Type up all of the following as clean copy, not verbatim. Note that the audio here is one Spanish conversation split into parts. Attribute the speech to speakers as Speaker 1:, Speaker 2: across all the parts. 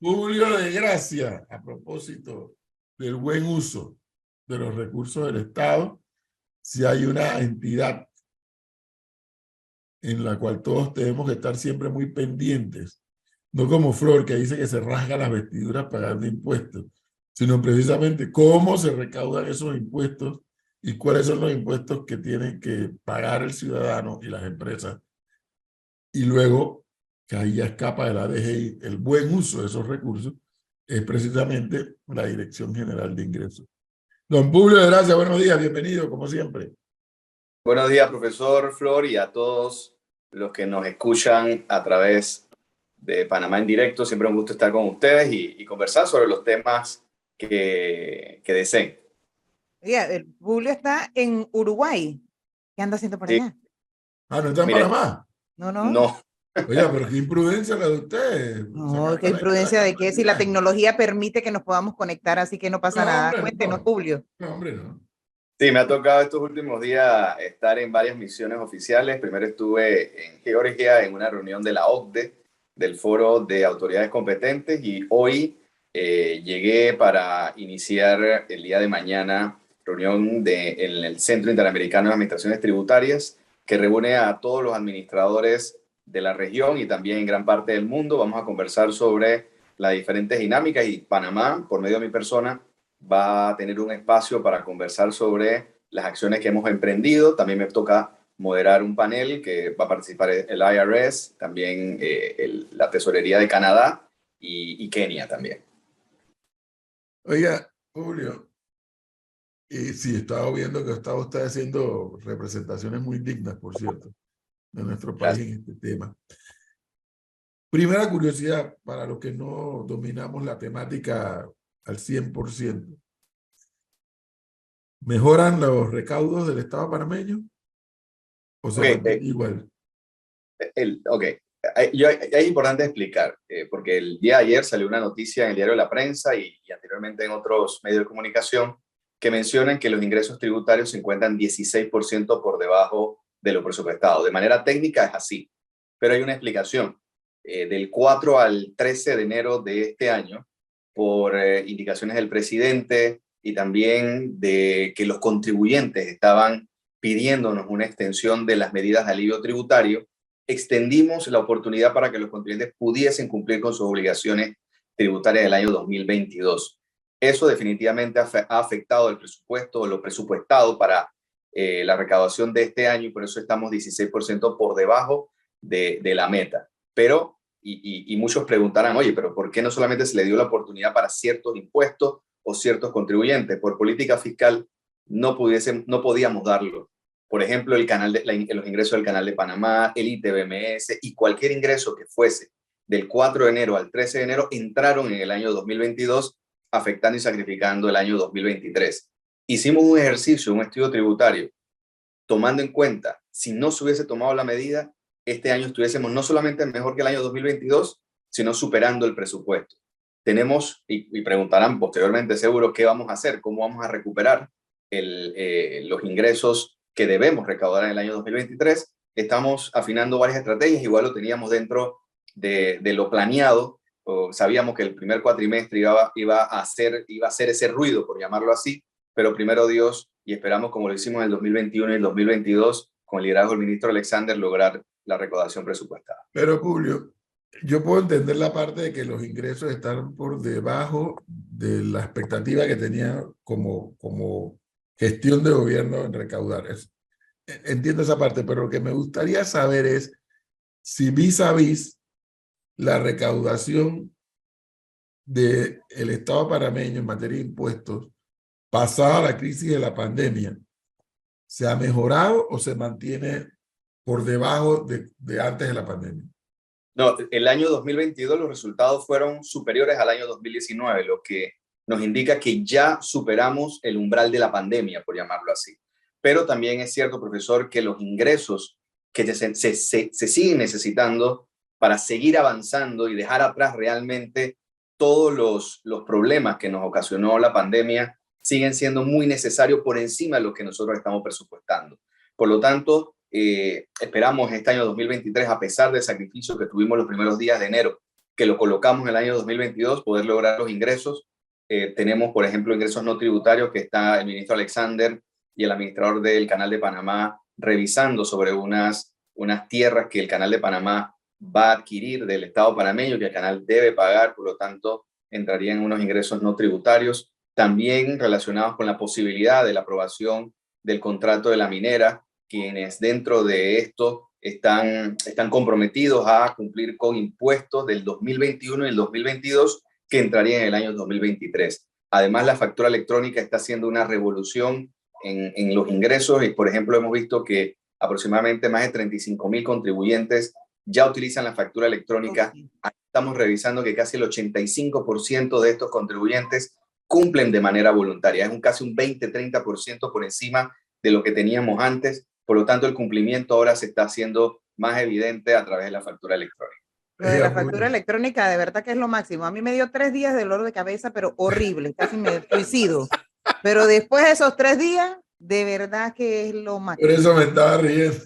Speaker 1: Julio de Gracia, a propósito del buen uso de los recursos del Estado, si hay una entidad en la cual todos tenemos que estar siempre muy pendientes, no como Flor, que dice que se rasga las vestiduras pagando impuestos, sino precisamente cómo se recaudan esos impuestos y cuáles son los impuestos que tienen que pagar el ciudadano y las empresas. Y luego, que ahí ya escapa de la DGI, el buen uso de esos recursos es precisamente la Dirección General de Ingresos. Don Publio de Gracia, buenos días, bienvenido, como siempre.
Speaker 2: Buenos días, profesor Flor, y a todos los que nos escuchan a través de Panamá en directo. Siempre un gusto estar con ustedes y conversar sobre los temas que deseen.
Speaker 3: Oiga, el Julio está en Uruguay. ¿Qué anda haciendo por
Speaker 2: Sí.
Speaker 3: allá?
Speaker 1: Ah, ¿no está en
Speaker 2: Mire,
Speaker 1: Panamá?
Speaker 2: No.
Speaker 1: Oiga, pero qué imprudencia la de ustedes.
Speaker 3: No, qué imprudencia de que si la tecnología permite que nos podamos conectar, así que no pasa nada.
Speaker 1: Hombre,
Speaker 3: Cuéntenos,
Speaker 1: no.
Speaker 3: Julio.
Speaker 1: No, hombre, no.
Speaker 2: Sí, me ha tocado estos últimos días estar en varias misiones oficiales. Primero estuve en Georgia en una reunión de la OCDE, del Foro de Autoridades Competentes, y hoy llegué para iniciar el día de mañana reunión en el Centro Interamericano de Administraciones Tributarias, que reúne a todos los administradores de la región y también en gran parte del mundo. Vamos a conversar sobre las diferentes dinámicas y Panamá, por medio de mi persona, va a tener un espacio para conversar sobre las acciones que hemos emprendido. También me toca moderar un panel que va a participar el IRS, también la Tesorería de Canadá y Kenia también.
Speaker 1: Oiga, Julio, sí, estaba viendo que estaba usted haciendo representaciones muy dignas, por cierto, de nuestro país en este tema. Primera curiosidad, para los que no dominamos la temática al 100%. ¿Mejoran los recaudos del Estado panameño? ¿O se mantiene igual?
Speaker 2: Es importante explicar, porque el día de ayer salió una noticia en el diario La Prensa y anteriormente en otros medios de comunicación que mencionan que los ingresos tributarios se encuentran 16% por debajo de lo presupuestado. De manera técnica es así, pero hay una explicación. Del 4 al 13 de enero de este año, por indicaciones del presidente y también de que los contribuyentes estaban pidiéndonos una extensión de las medidas de alivio tributario, extendimos la oportunidad para que los contribuyentes pudiesen cumplir con sus obligaciones tributarias del año 2022. Eso definitivamente ha afectado el presupuesto, lo presupuestado para la recaudación de este año, y por eso estamos 16% por debajo de la meta. Pero, y muchos preguntarán, oye, pero ¿por qué no solamente se le dio la oportunidad para ciertos impuestos o ciertos contribuyentes? Por política fiscal no podíamos darlo. Por ejemplo, los ingresos del Canal de Panamá, el ITBMS y cualquier ingreso que fuese del 4 de enero al 13 de enero entraron en el año 2022, afectando y sacrificando el año 2023. Hicimos un ejercicio, un estudio tributario, tomando en cuenta, si no se hubiese tomado la medida, este año estuviésemos no solamente mejor que el año 2022, sino superando el presupuesto. Tenemos, y preguntarán posteriormente seguro, ¿qué vamos a hacer? ¿Cómo vamos a recuperar los ingresos que debemos recaudar en el año 2023? Estamos afinando varias estrategias, igual lo teníamos dentro de lo planeado. Sabíamos que el primer cuatrimestre iba a hacer ese ruido, por llamarlo así, pero primero Dios, y esperamos, como lo hicimos en el 2021 y el 2022, con el liderazgo del ministro Alexander, lograr la recaudación presupuestada.
Speaker 1: Pero, Julio, yo puedo entender la parte de que los ingresos están por debajo de la expectativa que tenía como gestión de gobierno en recaudar. Entiendo esa parte, pero lo que me gustaría saber es si vis a vis la recaudación del Estado panameño en materia de impuestos, pasada la crisis de la pandemia, ¿se ha mejorado o se mantiene por debajo de antes de la pandemia?
Speaker 2: No, el año 2022 los resultados fueron superiores al año 2019, lo que nos indica que ya superamos el umbral de la pandemia, por llamarlo así. Pero también es cierto, profesor, que los ingresos que se siguen necesitando para seguir avanzando y dejar atrás realmente todos los problemas que nos ocasionó la pandemia siguen siendo muy necesarios por encima de lo que nosotros estamos presupuestando. Por lo tanto, esperamos este año 2023, a pesar del sacrificio que tuvimos los primeros días de enero, que lo colocamos en el año 2022, poder lograr los ingresos. Tenemos, por ejemplo, ingresos no tributarios que está el ministro Alexander y el administrador del Canal de Panamá revisando sobre unas tierras que el Canal de Panamá va a adquirir del Estado panameño, que el canal debe pagar, por lo tanto, entrarían unos ingresos no tributarios, también relacionados con la posibilidad de la aprobación del contrato de la minera, quienes dentro de esto están comprometidos a cumplir con impuestos del 2021 y el 2022 que entrarían en el año 2023. Además, la factura electrónica está haciendo una revolución en los ingresos y, por ejemplo, hemos visto que aproximadamente más de 35,000 contribuyentes ya utilizan la factura electrónica. Estamos revisando que casi el 85% de estos contribuyentes cumplen de manera voluntaria. Es casi un 20-30% por encima de lo que teníamos antes. Por lo tanto, el cumplimiento ahora se está haciendo más evidente a través de la factura electrónica.
Speaker 3: Lo de la factura electrónica, de verdad que es lo máximo. A mí me dio 3 días de dolor de cabeza, pero horrible, casi me suicido. Pero después de esos 3 días, de verdad que es lo máximo.
Speaker 1: Por eso me estaba riendo.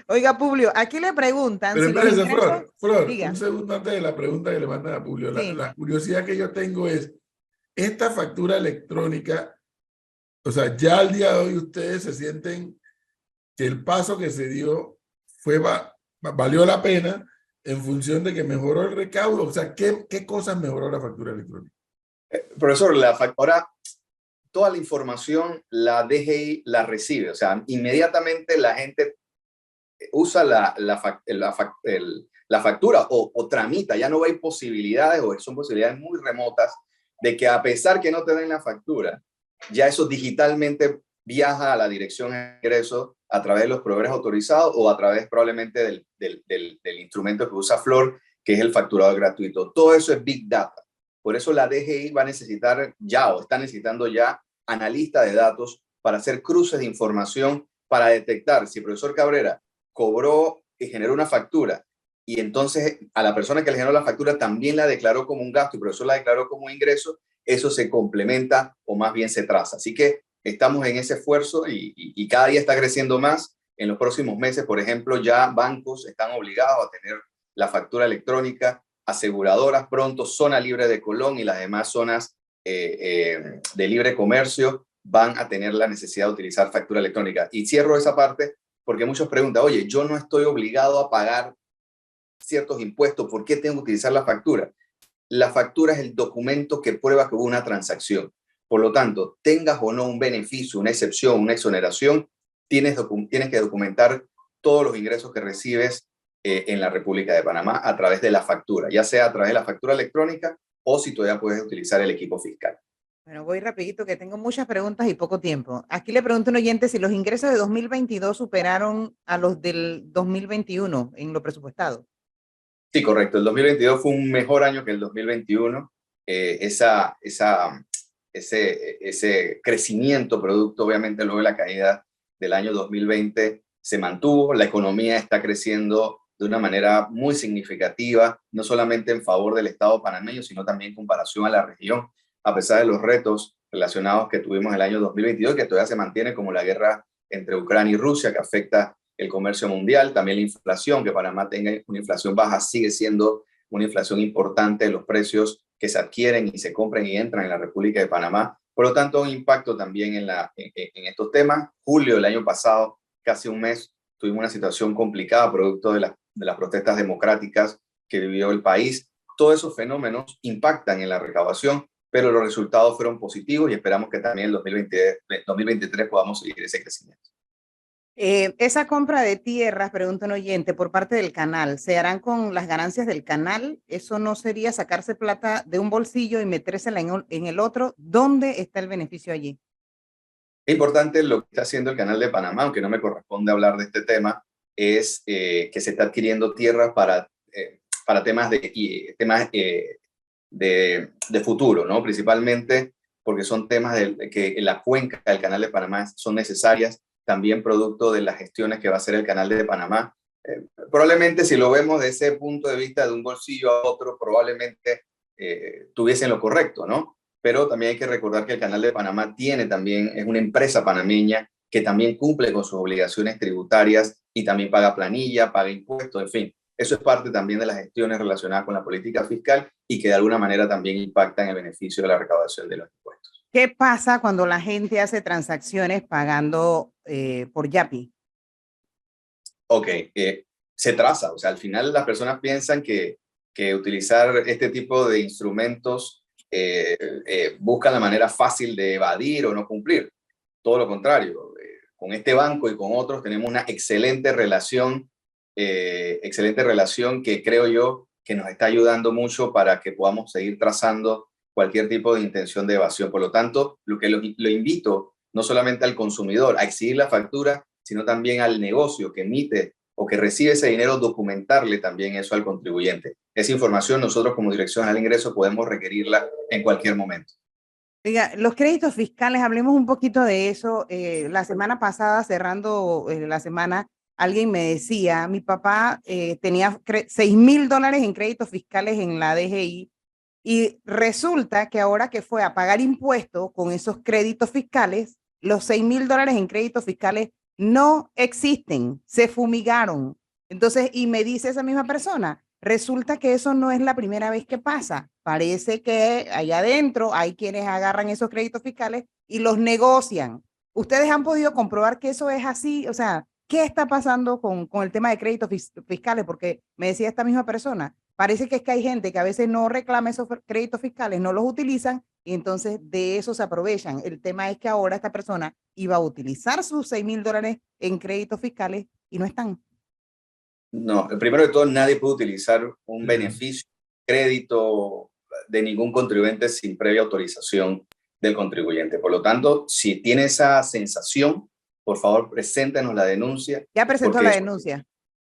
Speaker 3: Oiga, Publio, aquí le preguntan.
Speaker 1: Pero
Speaker 3: si
Speaker 1: espérese, Flor,
Speaker 3: diga.
Speaker 1: un segundo antes de la pregunta que le mandan a Publio.
Speaker 3: Sí.
Speaker 1: La curiosidad que yo tengo es, esta factura electrónica, o sea, ya al día de hoy ustedes se sienten que el paso que se dio valió la pena en función de que mejoró el recaudo. O sea, ¿qué cosas mejoró la factura electrónica?
Speaker 2: Profesor, ahora toda la información la DGI la recibe, o sea, inmediatamente la gente usa la factura o tramita, ya no hay posibilidades o son posibilidades muy remotas de que a pesar que no te den la factura, ya eso digitalmente viaja a la dirección de ingreso a través de los proveedores autorizados o a través probablemente del instrumento que usa Flor, que es el facturado gratuito. Todo eso es Big Data. Por eso la DGI va a necesitar ya o está necesitando ya analistas de datos para hacer cruces de información para detectar si el profesor Cabrera cobró y generó una factura y entonces a la persona que le generó la factura también la declaró como un gasto y el profesor la declaró como un ingreso, eso se complementa o más bien se traza. Así que estamos en ese esfuerzo y cada día está creciendo más. En los próximos meses, por ejemplo, ya bancos están obligados a tener la factura electrónica, aseguradoras pronto, zona libre de Colón y las demás zonas de libre comercio van a tener la necesidad de utilizar factura electrónica. Y cierro esa parte porque muchos preguntan, oye, yo no estoy obligado a pagar ciertos impuestos, ¿por qué tengo que utilizar la factura? La factura es el documento que prueba que hubo una transacción. Por lo tanto, tengas o no un beneficio, una excepción, una exoneración, tienes que documentar todos los ingresos que recibes en la República de Panamá a través de la factura, ya sea a través de la factura electrónica o si todavía puedes utilizar el equipo fiscal.
Speaker 3: Bueno, voy rapidito que tengo muchas preguntas y poco tiempo. Aquí le pregunto a un oyente si los ingresos de 2022 superaron a los del 2021 en lo presupuestado.
Speaker 2: Sí, correcto. El 2022 fue un mejor año que el 2021. Ese crecimiento producto, obviamente, luego de la caída del año 2020 se mantuvo. La economía está creciendo de una manera muy significativa, no solamente en favor del Estado panameño, sino también en comparación a la región, a pesar de los retos relacionados que tuvimos el año 2022, que todavía se mantiene, como la guerra entre Ucrania y Rusia, que afecta el comercio mundial, también la inflación, que Panamá tenga una inflación baja, sigue siendo una inflación importante de los precios que se adquieren y se compran y entran en la República de Panamá. Por lo tanto, un impacto también en estos temas. Julio del año pasado, casi un mes, tuvimos una situación complicada producto de las protestas democráticas que vivió el país. Todos esos fenómenos impactan en la recaudación, pero los resultados fueron positivos y esperamos que también en 2023 podamos seguir ese crecimiento.
Speaker 3: Esa compra de tierras, pregunta un oyente, por parte del canal, ¿se harán con las ganancias del canal? ¿Eso no sería sacarse plata de un bolsillo y metérsela en el otro? ¿Dónde está el beneficio allí?
Speaker 2: Es importante lo que está haciendo el Canal de Panamá, aunque no me corresponde hablar de este tema, es que se está adquiriendo tierras para temas de futuro, ¿no? Principalmente porque son temas que en la cuenca del Canal de Panamá son necesarias, también producto de las gestiones que va a hacer el Canal de Panamá. Probablemente si lo vemos desde ese punto de vista de un bolsillo a otro, probablemente tuviesen lo correcto, ¿no? Pero también hay que recordar que el Canal de Panamá es una empresa panameña que también cumple con sus obligaciones tributarias y también paga planilla, paga impuestos, en fin. Eso es parte también de las gestiones relacionadas con la política fiscal y que de alguna manera también impactan el beneficio de la recaudación de los impuestos.
Speaker 3: ¿Qué pasa cuando la gente hace transacciones pagando por Yapi?
Speaker 2: Ok, se traza, o sea, al final las personas piensan que utilizar este tipo de instrumentos buscan la manera fácil de evadir o no cumplir. Todo lo contrario, con este banco y con otros tenemos una excelente relación que creo yo que nos está ayudando mucho para que podamos seguir trazando cualquier tipo de intención de evasión. Por lo tanto, lo invito no solamente al consumidor a exigir la factura, sino también al negocio que emite o que recibe ese dinero, documentarle también eso al contribuyente. Esa información nosotros como Dirección General de Ingresos podemos requerirla en cualquier momento.
Speaker 3: Oiga, los créditos fiscales, hablemos un poquito de eso. La semana pasada, cerrando la semana, alguien me decía, mi papá tenía $6,000 en créditos fiscales en la DGI y resulta que ahora que fue a pagar impuestos con esos créditos fiscales, los $6,000 en créditos fiscales no existen, se fumigaron. Entonces, y me dice esa misma persona, resulta que eso no es la primera vez que pasa. Parece que allá adentro hay quienes agarran esos créditos fiscales y los negocian. ¿Ustedes han podido comprobar que eso es así? O sea, ¿qué está pasando con el tema de créditos fiscales? Porque me decía esta misma persona, parece que es que hay gente que a veces no reclama esos créditos fiscales, no los utilizan y entonces de eso se aprovechan. El tema es que ahora esta persona iba a utilizar sus $6,000 en créditos fiscales y no están.
Speaker 2: No, primero de todo, nadie puede utilizar un beneficio, crédito de ningún contribuyente sin previa autorización del contribuyente. Por lo tanto, si tiene esa sensación, por favor, preséntenos la denuncia.
Speaker 3: Ya presentó la denuncia.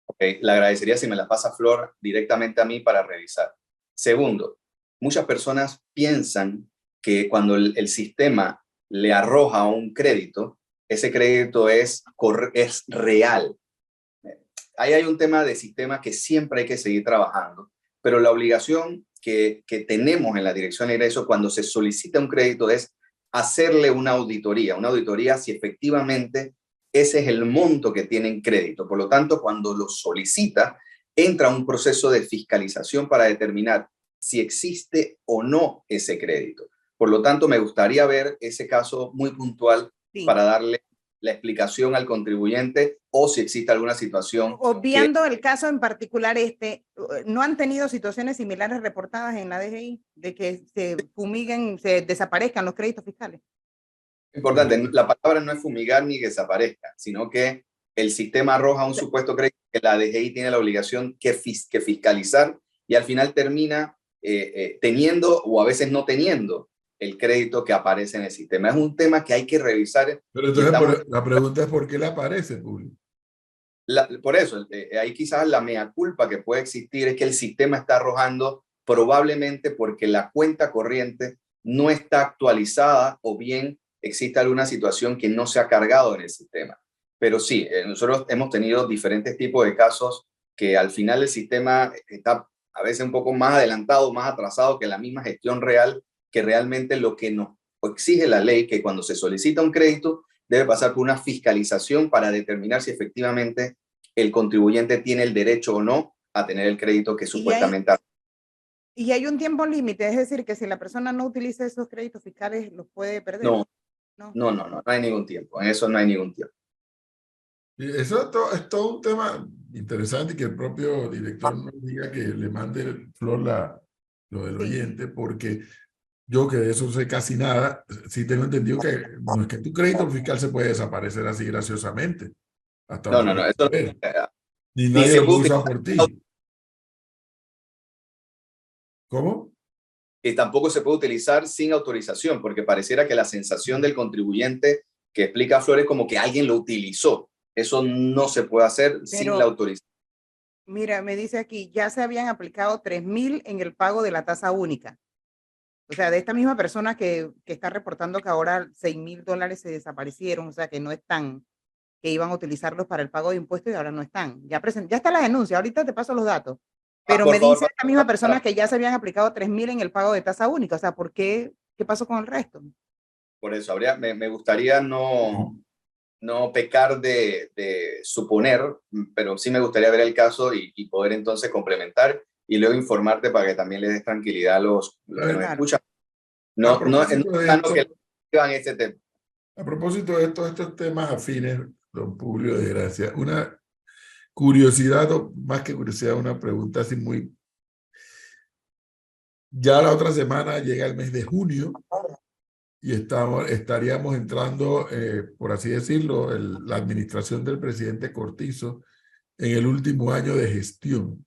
Speaker 2: Okay, le agradecería si me la pasa Flor directamente a mí para revisar. Segundo, muchas personas piensan que cuando el sistema le arroja un crédito, ese crédito es real. Ahí hay un tema de sistema que siempre hay que seguir trabajando, pero la obligación que tenemos en la Dirección de Ingresos cuando se solicita un crédito es hacerle una auditoría si efectivamente ese es el monto que tiene en crédito. Por lo tanto, cuando lo solicita, entra un proceso de fiscalización para determinar si existe o no ese crédito. Por lo tanto, me gustaría ver ese caso muy puntual para darle la explicación al contribuyente o si existe alguna situación.
Speaker 3: Obviando el caso en particular ¿no han tenido situaciones similares reportadas en la DGI de que se fumiguen, se desaparezcan los créditos fiscales?
Speaker 2: Importante, la palabra no es fumigar ni desaparezca, sino que el sistema arroja un supuesto crédito que la DGI tiene la obligación que fiscalizar y al final termina teniendo o a veces no teniendo el crédito que aparece en el sistema. Es un tema que hay que revisar.
Speaker 1: Pero entonces la pregunta es ¿por qué le aparece, Publi?
Speaker 2: Por eso, ahí quizás la mea culpa que puede existir es que el sistema está arrojando probablemente porque la cuenta corriente no está actualizada o bien existe alguna situación que no se ha cargado en el sistema. Pero sí, nosotros hemos tenido diferentes tipos de casos que al final el sistema está a veces un poco más adelantado, más atrasado que la misma gestión real, que realmente lo que nos exige la ley, que cuando se solicita un crédito, debe pasar por una fiscalización para determinar si efectivamente el contribuyente tiene el derecho o no a tener el crédito que supuestamente...
Speaker 3: Y hay un tiempo límite, es decir, que si la persona no utiliza esos créditos fiscales, los puede perder.
Speaker 2: No hay ningún tiempo. En eso no hay ningún tiempo.
Speaker 1: Eso es todo un tema interesante y que el propio director nos diga que le mande Flor lo del oyente, porque yo que de eso sé casi nada, sí tengo entendido que no es que tu crédito fiscal se puede desaparecer así graciosamente. Hasta
Speaker 2: No, eso
Speaker 1: ni nadie lo usa por ti. ¿Cómo?
Speaker 2: Y tampoco se puede utilizar sin autorización, porque pareciera que la sensación del contribuyente que explica Flores como que alguien lo utilizó. Eso no se puede hacer sin la autorización.
Speaker 3: Mira, me dice aquí, ya se habían aplicado 3,000 en el pago de la tasa única. O sea, de esta misma persona que está reportando que ahora $6,000 se desaparecieron, o sea, que no están, que iban a utilizarlos para el pago de impuestos y ahora no están. Ya está la denuncia, ahorita te paso los datos. Pero me dice esta misma persona que ya se habían aplicado 3,000 en el pago de tasa única. O sea, ¿por qué? ¿Qué pasó con el resto?
Speaker 2: Por eso, me gustaría no no pecar de suponer, pero sí me gustaría ver el caso y poder entonces complementar y luego informarte para que también le des tranquilidad a los que nos
Speaker 3: Claro.
Speaker 2: escuchan.
Speaker 1: A
Speaker 2: No es
Speaker 1: propósito de
Speaker 2: sano
Speaker 1: esto,
Speaker 2: que llevan este tema.
Speaker 1: a propósito de todos estos temas afines, don Publio de Gracia, una curiosidad, o más que curiosidad, una pregunta así muy... Ya la otra semana llega el mes de junio y estaríamos entrando, por así decirlo, la administración del presidente Cortizo en el último año de gestión.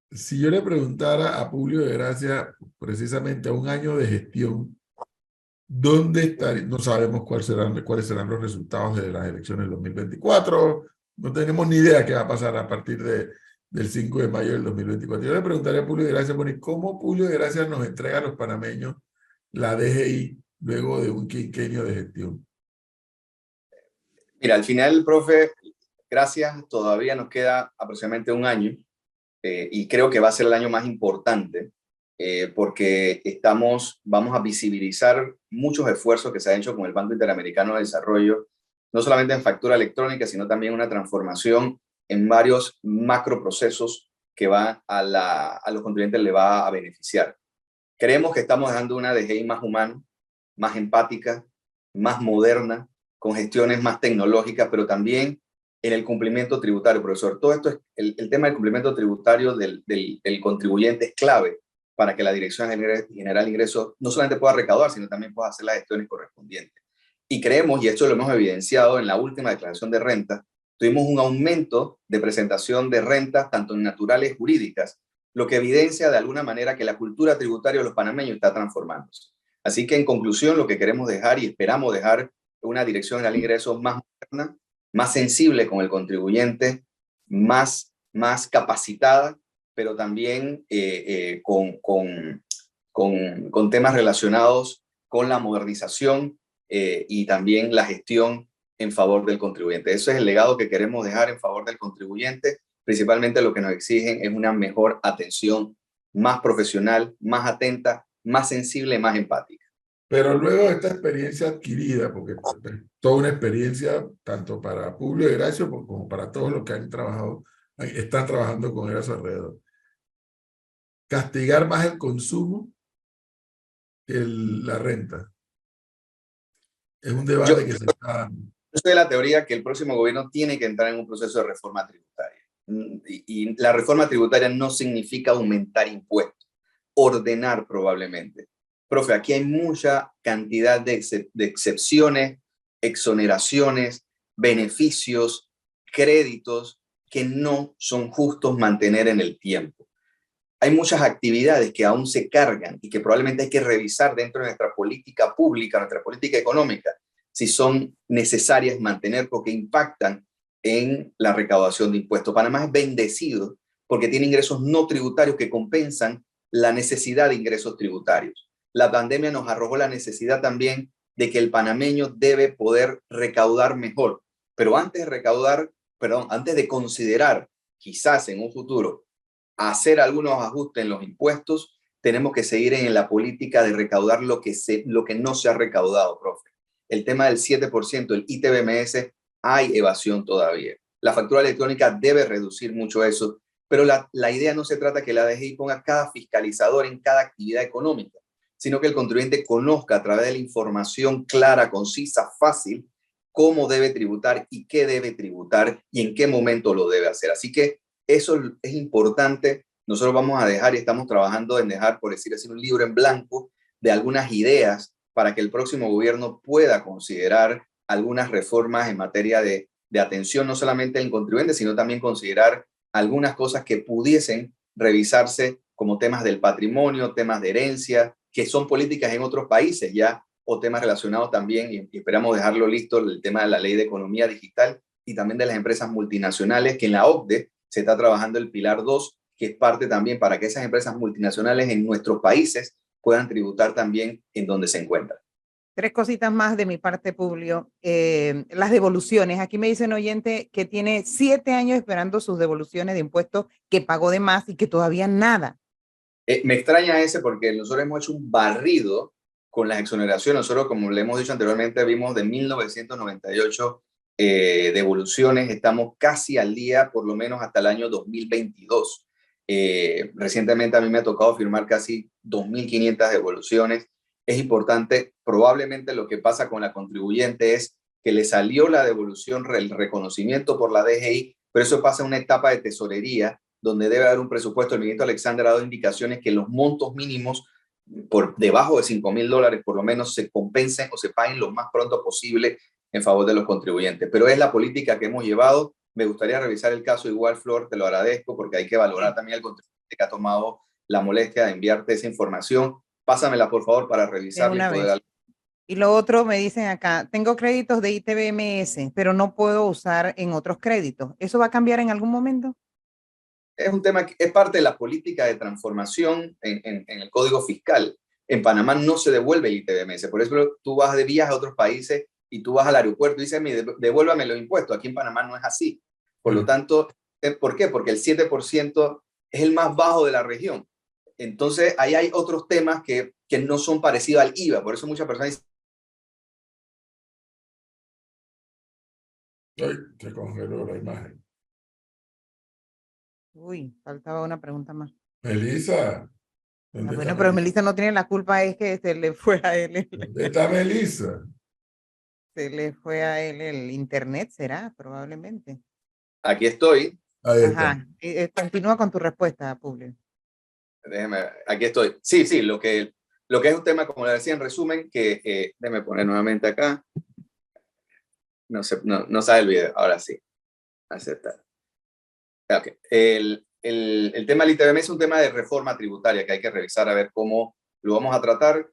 Speaker 1: Si yo le preguntara a Publio de Gracia, precisamente a un año de gestión, ¿dónde estaría? No sabemos cuáles serán los resultados de las elecciones del 2024, no tenemos ni idea qué va a pasar a partir del 5 de mayo del 2024. Yo le preguntaría a Publio de Gracia, bueno, ¿y cómo Publio de Gracia nos entrega a los panameños la DGI luego de un quinquenio de gestión?
Speaker 2: Mira, al final, profe, gracias, todavía nos queda aproximadamente un año y creo que va a ser el año más importante porque vamos a visibilizar muchos esfuerzos que se han hecho con el Banco Interamericano de Desarrollo, no solamente en factura electrónica, sino también una transformación en varios macroprocesos que a los contribuyentes le va a beneficiar. Creemos que estamos dejando una DGI más humana, más empática, más moderna, con gestiones más tecnológicas, pero también en el cumplimiento tributario, profesor. Todo esto, el tema del cumplimiento tributario del contribuyente es clave para que la Dirección General de Ingresos no solamente pueda recaudar, sino también pueda hacer las gestiones correspondientes. Y creemos, y esto lo hemos evidenciado en la última declaración de renta, tuvimos un aumento de presentación de rentas, tanto en naturales jurídicas, lo que evidencia de alguna manera que la cultura tributaria de los panameños está transformándose. Así que en conclusión, lo que queremos dejar y esperamos dejar una Dirección General de Ingresos más moderna, más sensible con el contribuyente, más capacitada, pero también con temas relacionados con la modernización y también la gestión en favor del contribuyente. Eso es el legado que queremos dejar en favor del contribuyente. Principalmente lo que nos exigen es una mejor atención, más profesional, más atenta, más sensible, más empática.
Speaker 1: Pero luego de esta experiencia adquirida, porque es toda una experiencia tanto para Publio de Gracia como para todos los que están trabajando con él a su alrededor, castigar más el consumo que la renta. Es un debate que se está dando.
Speaker 2: Yo soy de la teoría que el próximo gobierno tiene que entrar en un proceso de reforma tributaria. Y la reforma tributaria no significa aumentar impuestos, ordenar probablemente. Profe, aquí hay mucha cantidad de excepciones, exoneraciones, beneficios, créditos que no son justos mantener en el tiempo. Hay muchas actividades que aún se cargan y que probablemente hay que revisar dentro de nuestra política pública, nuestra política económica, si son necesarias mantener porque impactan en la recaudación de impuestos. Panamá es bendecido porque tiene ingresos no tributarios que compensan la necesidad de ingresos tributarios. La pandemia nos arrojó la necesidad también de que el panameño debe poder recaudar mejor, pero antes de considerar quizás en un futuro hacer algunos ajustes en los impuestos, tenemos que seguir en la política de recaudar lo que no se ha recaudado, profe. El tema del 7%, el ITBMS, hay evasión todavía. La factura electrónica debe reducir mucho eso, pero la idea no se trata que la DGI ponga cada fiscalizador en cada actividad económica, sino que el contribuyente conozca a través de la información clara, concisa, fácil, cómo debe tributar y qué debe tributar y en qué momento lo debe hacer. Así que eso es importante. Nosotros vamos a dejar y estamos trabajando en dejar, por decir así, un libro en blanco de algunas ideas para que el próximo gobierno pueda considerar algunas reformas en materia de atención, no solamente al contribuyente, sino también considerar algunas cosas que pudiesen revisarse como temas del patrimonio, temas de herencia, que son políticas en otros países ya, o temas relacionados también, y esperamos dejarlo listo, el tema de la ley de economía digital y también de las empresas multinacionales, que en la OCDE se está trabajando el Pilar 2, que es parte también para que esas empresas multinacionales en nuestros países puedan tributar también en donde se encuentran.
Speaker 3: Tres cositas más de mi parte, Publio. Las devoluciones. Aquí me dice un oyente que tiene 7 años esperando sus devoluciones de impuestos, que pagó de más y que todavía nada.
Speaker 2: Me extraña ese porque nosotros hemos hecho un barrido con las exoneraciones. Nosotros, como le hemos dicho anteriormente, vimos de 1998 devoluciones, estamos casi al día, por lo menos hasta el año 2022. Recientemente a mí me ha tocado firmar casi 2.500 devoluciones. Es importante, probablemente lo que pasa con la contribuyente es que le salió la devolución, el reconocimiento por la DGI, pero eso pasa a una etapa de tesorería, donde debe haber un presupuesto. El ministro Alexander ha dado indicaciones que los montos mínimos por debajo de $5.000 por lo menos se compensen o se paguen lo más pronto posible en favor de los contribuyentes. Pero es la política que hemos llevado. Me gustaría revisar el caso igual, Flor, te lo agradezco, porque hay que valorar también al contribuyente que ha tomado la molestia de enviarte esa información. Pásamela, por favor, para revisarla y poder darle.
Speaker 3: Y lo otro, me dicen acá, tengo créditos de ITBMS, pero no puedo usar en otros créditos. ¿Eso va a cambiar en algún momento?
Speaker 2: Es un tema que es parte de la política de transformación en el Código Fiscal. En Panamá no se devuelve el ITBMS. Por eso tú vas de viaje a otros países y tú vas al aeropuerto y dices, devuélvame los impuestos. Aquí en Panamá no es así. Por lo tanto, ¿por qué? Porque el 7% es el más bajo de la región. Entonces, ahí hay otros temas que no son parecidos al IVA. Por eso muchas personas dicen,
Speaker 1: Ay, se congeló la imagen.
Speaker 3: Uy, faltaba una pregunta más.
Speaker 1: Melissa. ¿Dónde
Speaker 3: Bueno,
Speaker 1: está
Speaker 3: pero
Speaker 1: Melissa?
Speaker 3: Melissa no tiene la culpa, es que se le fue a él.
Speaker 1: ¿Dónde está Melissa?
Speaker 3: Se le fue a él el internet, será, probablemente.
Speaker 2: aquí estoy.
Speaker 1: Ahí está.
Speaker 3: Ajá. Continúa con tu respuesta, Publio.
Speaker 2: Déjeme, aquí estoy. Sí, sí, lo que es un tema, como le decía en resumen, que déjeme poner nuevamente acá. No sale el video, ahora sí. Aceptar. Okay. El tema del ITBM es un tema de reforma tributaria que hay que revisar a ver cómo lo vamos a tratar.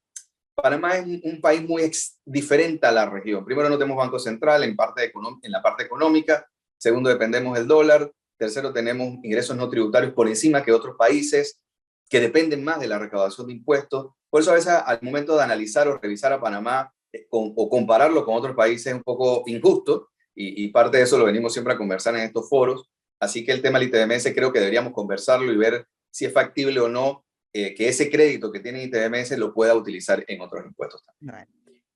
Speaker 2: Panamá es un país muy diferente a la región. Primero, no tenemos Banco Central en la parte económica. Segundo, dependemos del dólar. Tercero, tenemos ingresos no tributarios por encima que otros países que dependen más de la recaudación de impuestos. Por eso a veces al momento de analizar o revisar a Panamá o compararlo con otros países es un poco injusto y parte de eso lo venimos siempre a conversar en estos foros. Así que el tema del ITBMS creo que deberíamos conversarlo y ver si es factible o no que ese crédito que tiene ITBMS lo pueda utilizar en otros impuestos también.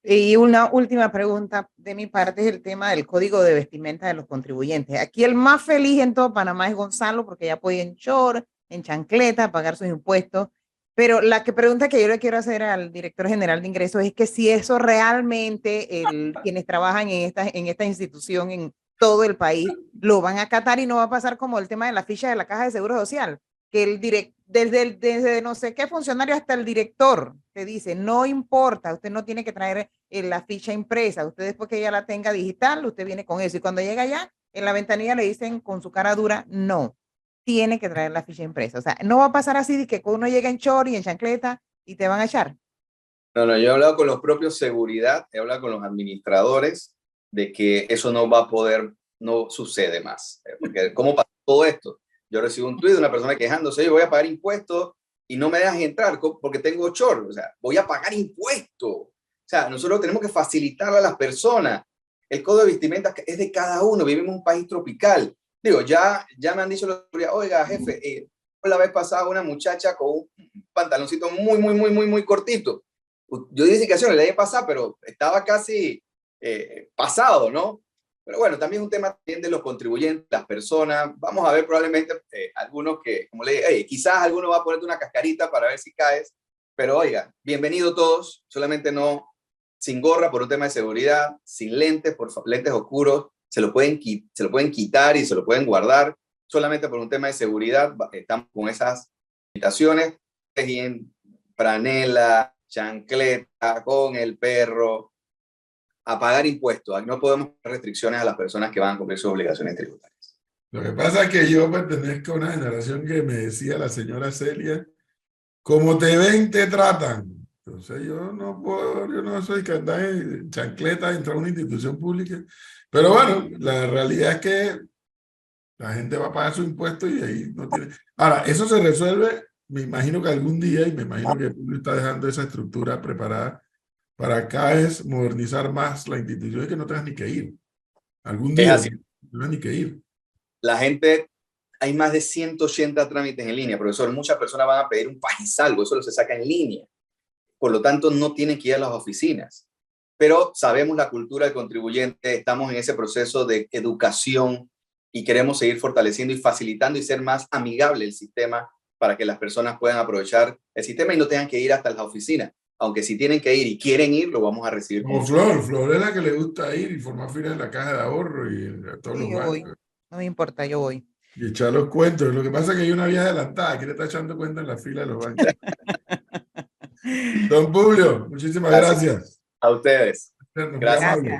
Speaker 3: Y una última pregunta de mi parte es el tema del código de vestimenta de los contribuyentes. Aquí el más feliz en todo Panamá es Gonzalo, porque ya puede ir en short, en chancleta, pagar sus impuestos. Pero la pregunta que yo le quiero hacer al director general de ingresos es que si eso realmente quienes trabajan en esta institución en todo el país lo van a acatar y no va a pasar como el tema de la ficha de la Caja de Seguro Social, que desde no sé qué funcionario hasta el director te dice, no importa, usted no tiene que traer la ficha impresa, usted después que ya la tenga digital, usted viene con eso. Y cuando llega allá, en la ventanilla le dicen con su cara dura, no, tiene que traer la ficha impresa. O sea, no va a pasar así de que uno llega en short y en chancleta y te van a echar.
Speaker 2: No, yo he hablado con los propios seguridad, he hablado con los administradores de que eso no va a poder, no sucede más. Porque ¿cómo pasa todo esto? Yo recibo un tuit de una persona quejándose, yo voy a pagar impuestos y no me dejas entrar porque tengo short. O sea, voy a pagar impuestos. O sea, nosotros tenemos que facilitarle a las personas. El código de vestimenta es de cada uno. Vivimos en un país tropical. Digo, ya me han dicho, oiga, jefe, la vez pasada una muchacha con un pantaloncito muy cortito. Yo di indicaciones, le dejé pasar, pero estaba casi pasado, ¿no? Pero bueno, también es un tema también de los contribuyentes, las personas. Vamos a ver probablemente algunos que, como le dije, quizás alguno va a ponerte una cascarita para ver si caes, pero oiga, bienvenido todos, solamente no sin gorra por un tema de seguridad, sin lentes, lentes oscuros, se lo pueden quitar y se lo pueden guardar, solamente por un tema de seguridad. Estamos con esas limitaciones, y en franela, chancleta, con el perro, a pagar impuestos. No podemos poner restricciones a las personas que van a cumplir sus obligaciones tributarias.
Speaker 1: Lo que pasa es que yo pertenezco a una generación que me decía la señora Celia, como te ven, te tratan. Entonces yo no soy que andar en chancleta, entrar a una institución pública. Pero bueno, la realidad es que la gente va a pagar su impuesto y ahí no tiene... Ahora, eso se resuelve, me imagino que algún día, y me imagino que Julio está dejando esa estructura preparada para cada vez modernizar más la institución y que no tengas ni que ir. Algún día no tengas ni que ir.
Speaker 2: La gente, hay más de 180 trámites en línea, profesor. Muchas personas van a pedir un país salvo, eso lo se saca en línea. por lo tanto no tienen que ir a las oficinas. Pero sabemos la cultura del contribuyente, estamos en ese proceso de educación y queremos seguir fortaleciendo y facilitando y ser más amigable el sistema para que las personas puedan aprovechar el sistema y no tengan que ir hasta las oficinas. Aunque si tienen que ir y quieren ir, lo vamos a recibir.
Speaker 1: Como Flor es la que le gusta ir y formar fila en la caja de ahorro y a todos los
Speaker 3: yo voy.
Speaker 1: bancos.
Speaker 3: No me importa, yo voy.
Speaker 1: Y echar los cuentos. Lo que pasa es que hay una vieja adelantada que le está echando cuentos en la fila de los bancos. Don Publio, muchísimas gracias.
Speaker 2: A ustedes.
Speaker 1: Muy
Speaker 2: Gracias.
Speaker 1: amable.